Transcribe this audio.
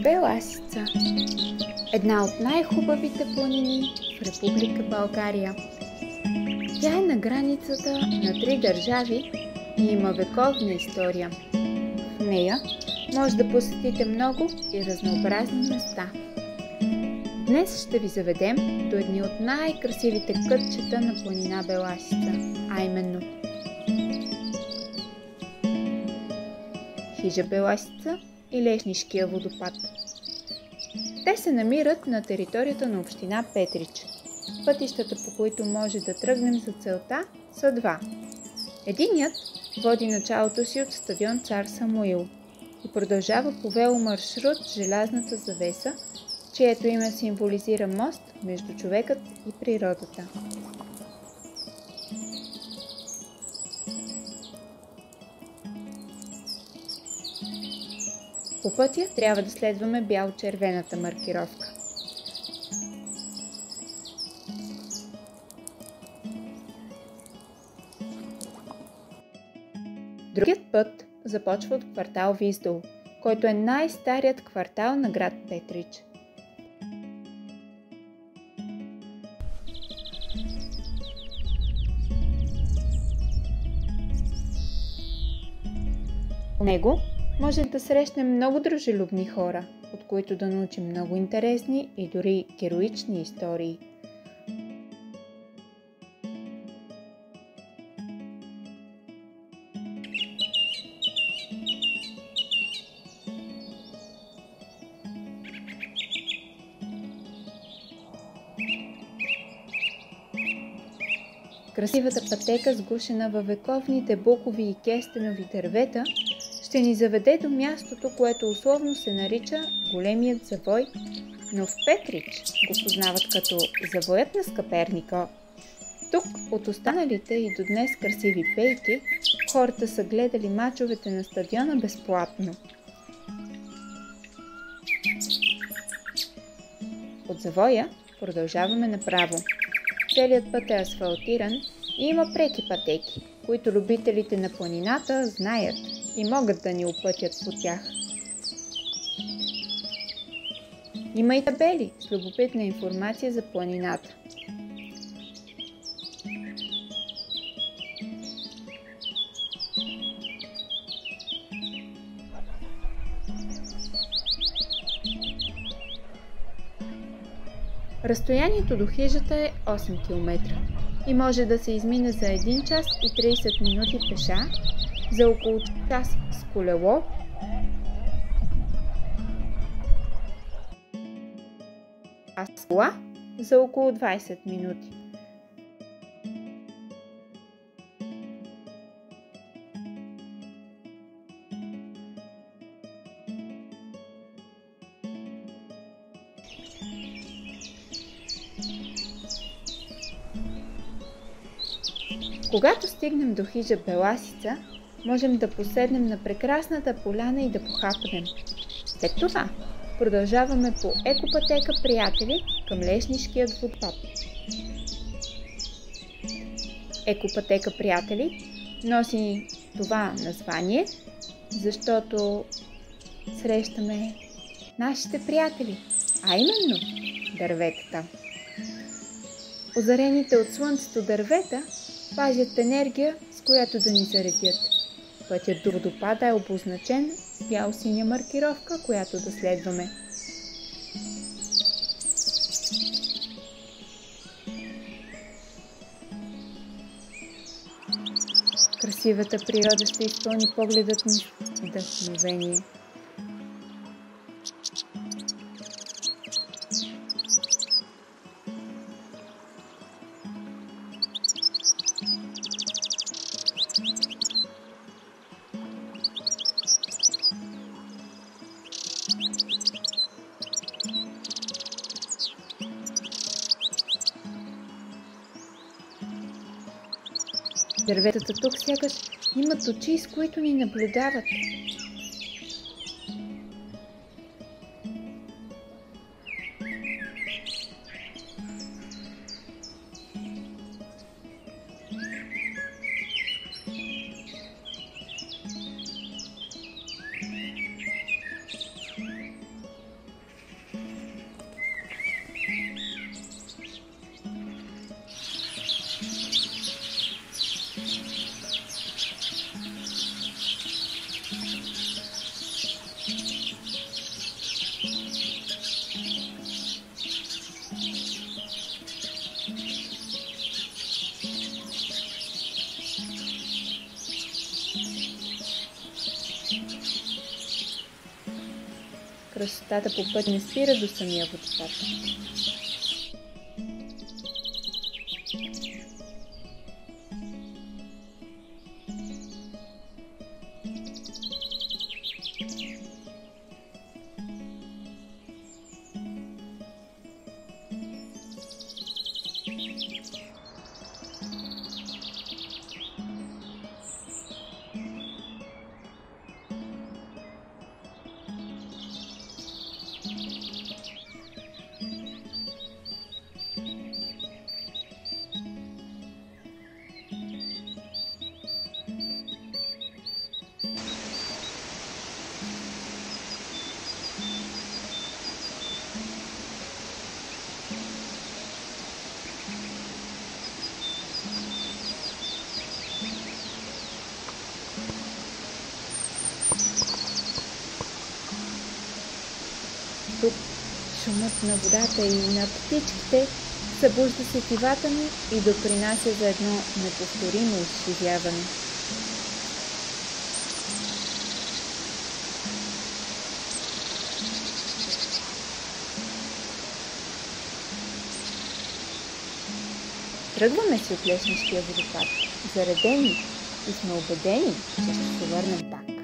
Беласица – една от най-хубавите планини в Република България. Тя е на границата на 3 държави и има вековна история. В нея може да посетите много и разнообразни места. Днес ще ви заведем до едни от най-красивите кътчета на планина Беласица, а именно Хижа Беласица и Лешнишкия водопад. Те се намират на територията на община Петрич. Пътищата, по които може да тръгнем за целта, са 2. Единият води началото си от стадион Цар Самуил и продължава по веломаршрут Желязната завеса, чието име символизира мост между човекът и природата. По пътя трябва да следваме бял-червената маркировка. Другият път започва от квартал Виздол, който е най-старият квартал на град Петрич. По него може да срещнем много дружелюбни хора, от които да научим много интересни и дори героични истории. Красивата пътека, сгушена във вековните букови и кестенови дървета, ще ни заведе до мястото, което условно се нарича Големият завой, но в Петрич го познават като Завоят на Скъперника. Тук от останалите и до днес красиви пейки, хората са гледали мачовете на стадиона безплатно. От завоя продължаваме направо. Целият път е асфалтиран и има преки пътеки, които любителите на планината знаят и могат да ни опътят по тях. Има и табели с любопитна информация за планината. Разстоянието до хижата е 8 км и може да се измине за 1 час и 30 минути пеша, за около час с колело, а с кола за около 20 минути. Когато стигнем до хижа Беласица, можем да поседнем на прекрасната поляна и да похапнем. След това продължаваме по екопътека приятели към Лешнишкият водопад. Екопътека приятели носи това название, защото срещаме нашите приятели, а именно дърветата. Озарените от слънцето дървета пазят енергия, с която да ни заредят. Пътят до водопада е обозначен с бял-синя маркировка, която да следваме. Красивата природа ще изпълни погледът ни с вдъхновение. Дърветата тук сякаш имат очи, с които ни наблюдават. красотата по път не спира до самия водопад. Тук шумът на водата и на птичките събужда сетивата ми и допринася за едно неповторимо изживяване. Тръгваме си от леснищия водопад, заредени и сме убедени, че ще се върнем пак.